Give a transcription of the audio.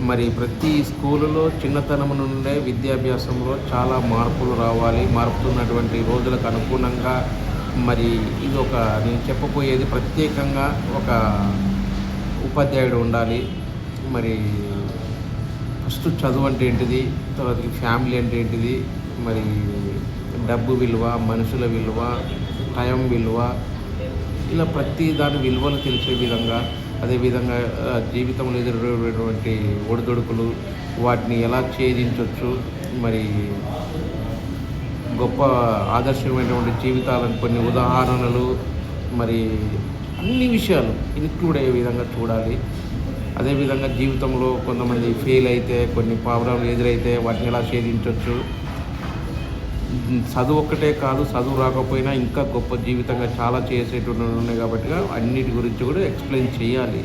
మరి ప్రతి స్కూలులో చిన్నతనం నుండే విద్యాభ్యాసంలో చాలా మార్పులు రావాలి. మారుతున్నటువంటి రోజులకు అనుగుణంగా మరి ఇది ఒక నేను చెప్పబోయేది ప్రత్యేకంగా ఒక ఉపాధ్యాయుడు ఉండాలి. మరి ఫస్ట్ చదువు అంటే ఏంటిది, తర్వాతకి ఫ్యామిలీ అంటే ఏంటిది, మరి డబ్బు విలువ, మనుషుల విలువ, టైం విలువ, ఇలా ప్రతి దాని విలువలు తెలిసే విధంగా, అదేవిధంగా జీవితంలో ఎదురయ్యేటువంటి ఒడిదుడుకులు వాటిని ఎలా ఛేదించవచ్చు, మరి గొప్ప ఆదర్శమైనటువంటి జీవితాలను కొన్ని ఉదాహరణలు, మరి అన్ని విషయాలు ఇంక్లూడ్ అయ్యే విధంగా చూడాలి. అదేవిధంగా జీవితంలో కొంతమంది ఫెయిల్ అయితే, కొన్ని ప్రాబ్లంలు ఎదురైతే వాటిని ఎలా ఛేదించవచ్చు. చదువు ఒక్కటే కాదు, చదువు రాకపోయినా ఇంకా గొప్ప జీవితంగా చాలా చేసేటువంటి ఉన్నాయి కాబట్టి అన్నిటి గురించి కూడా ఎక్స్ప్లెయిన్ చేయాలి.